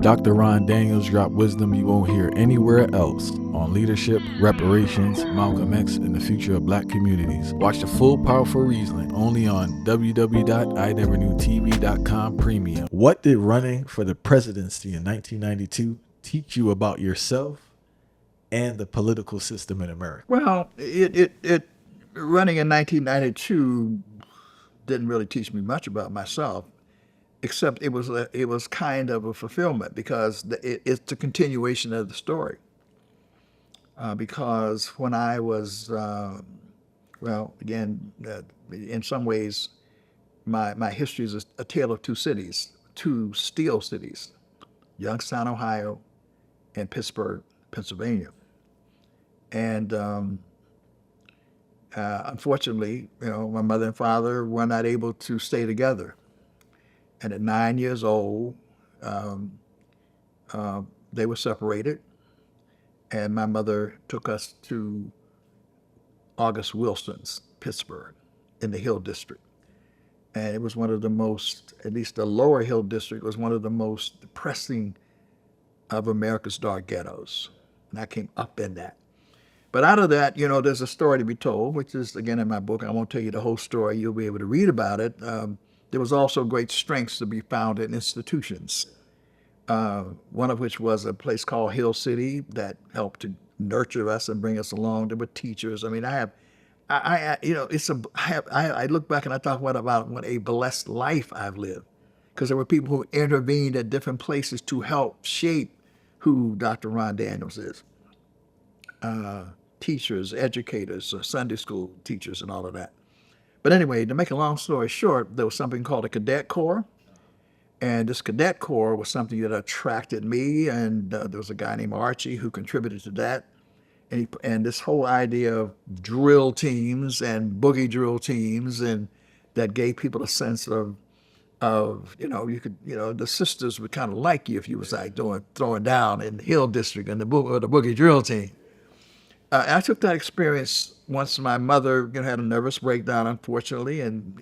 Dr. Ron Daniels dropped wisdom you won't hear anywhere else on leadership, reparations, Malcolm X, and the future of black communities. Watch the full powerful reasoning only on www.ineverknewtv.com premium. What did running for the presidency in 1992 teach you about yourself and the political system in America? Well, it running in 1992 didn't really teach me much about myself, except it was kind of a fulfillment because it's the continuation of the story. Because when I was, well, again, in some ways, my history is a tale of two cities, two steel cities, Youngstown, Ohio, and Pittsburgh, Pennsylvania. And unfortunately, my mother and father were not able to stay together. And at 9 years old, um, they were separated, and my mother took us to August Wilson's Pittsburgh in the Hill District. And it was one of the most, at least the lower Hill District, was one of the most depressing of America's dark ghettos. And I came up in that. But out of that, there's a story to be told, which is, again, in my book. I won't tell you the whole story. You'll be able to read about it. There was also great strengths to be found in institutions, one of which was a place called Hill City that helped to nurture us and bring us along. There were teachers. I mean, I look back and I talk about what a blessed life I've lived, because there were people who intervened at different places to help shape who Dr. Ron Daniels is. Teachers, educators, Sunday school teachers, and all of that. But anyway, to make a long story short, there was something called a cadet corps. And this cadet corps was something that attracted me. And there was a guy named Archie who contributed to that. And this whole idea of drill teams and boogie drill teams, and that gave people a sense of you could, the sisters would kind of like you if you was like throwing down in the Hill District and the boogie drill team. I took that experience once my mother had a nervous breakdown, unfortunately, and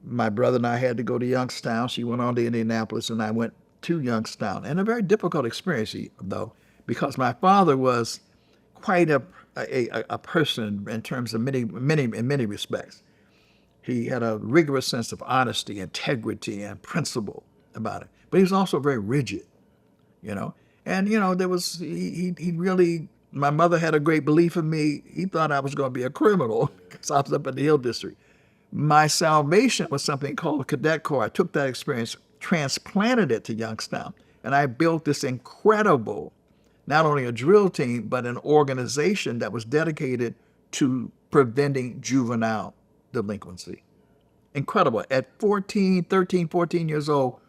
my brother and I had to go to Youngstown. She went on to Indianapolis, and I went to Youngstown, and a very difficult experience, though, because my father was quite a person in terms of many respects. He had a rigorous sense of honesty, integrity, and principle about it, but he was also very rigid, you know. And there was he really. My mother had a great belief in me. He thought I was going to be a criminal because I was up in the Hill District. My salvation was something called a cadet corps. I took that experience, transplanted it to Youngstown, and I built this incredible, not only a drill team, but an organization that was dedicated to preventing juvenile delinquency. Incredible. At 14 years old,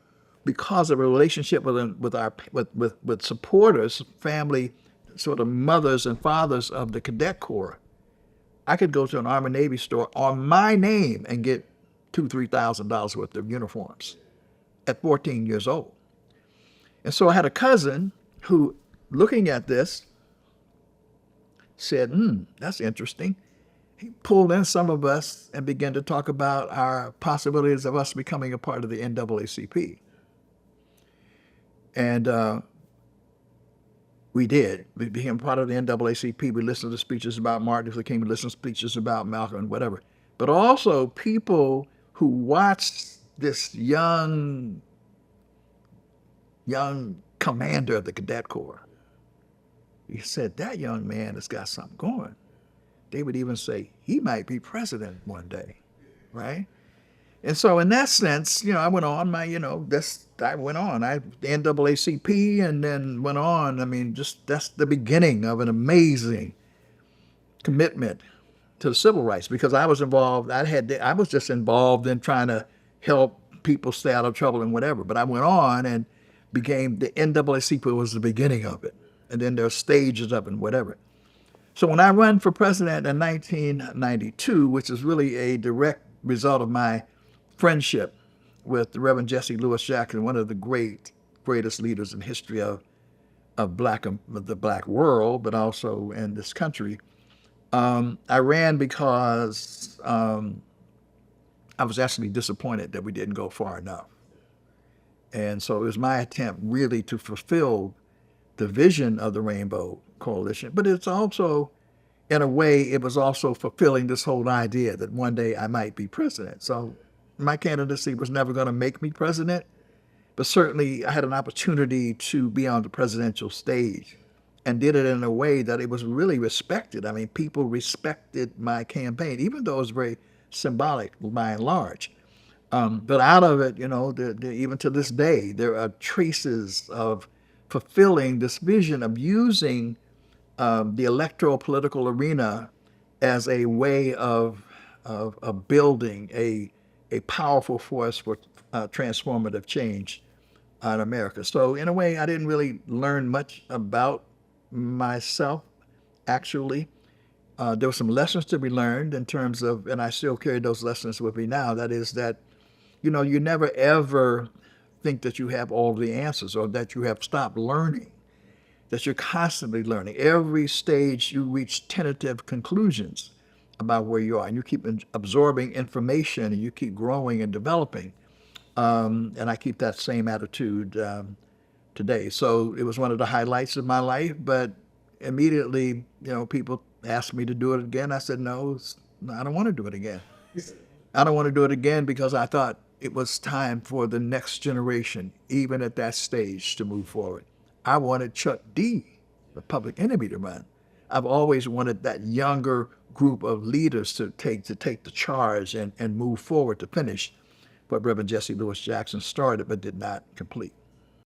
because of a relationship with supporters, family, sort of mothers and fathers of the cadet corps, I could go to an Army Navy store on my name and get $2,000-3,000 worth of uniforms at 14 years old. And so I had a cousin who, looking at this, said, that's interesting. He pulled in some of us and began to talk about our possibilities of us becoming a part of the NAACP. And we did. We became part of the NAACP. We listened to speeches about Martin Luther King. We listened to speeches about Malcolm and whatever. But also people who watched this young commander of the cadet corps. He said, that young man has got something going. They would even say, he might be president one day, right? And so in that sense, I went on I went on. The NAACP and then went on. I mean, that's the beginning of an amazing commitment to the civil rights, because I was involved. I was just involved in trying to help people stay out of trouble and whatever. But I went on and became the NAACP was the beginning of it. And then there are stages of it and whatever. So when I ran for president in 1992, which is really a direct result of my friendship with the Reverend Jesse Lewis Jackson, one of the greatest leaders in history of the black world, but also in this country, I ran because I was actually disappointed that we didn't go far enough. And so it was my attempt really to fulfill the vision of the Rainbow Coalition. But it's also, in a way, it was also fulfilling this whole idea that one day I might be president. So my candidacy was never going to make me president, but certainly I had an opportunity to be on the presidential stage and did it in a way that it was really respected. I mean, people respected my campaign, even though it was very symbolic by and large. But out of it, even to this day, there are traces of fulfilling this vision of using the electoral political arena as a way of building a powerful force for transformative change in America. So in a way, I didn't really learn much about myself, actually. There were some lessons to be learned in terms of, and I still carry those lessons with me now. That is that, you never ever think that you have all the answers or that you have stopped learning, that you're constantly learning. Every stage you reach tentative conclusions about where you are, and you keep absorbing information and you keep growing and developing. And I keep that same attitude today. So it was one of the highlights of my life, but immediately, people asked me to do it again. I said, no, I don't want to do it again. I don't want to do it again because I thought it was time for the next generation, even at that stage, to move forward. I wanted Chuck D, the Public Enemy, to run. I've always wanted that younger group of leaders to take the charge and move forward to finish what Reverend Jesse Lewis Jackson started but did not complete.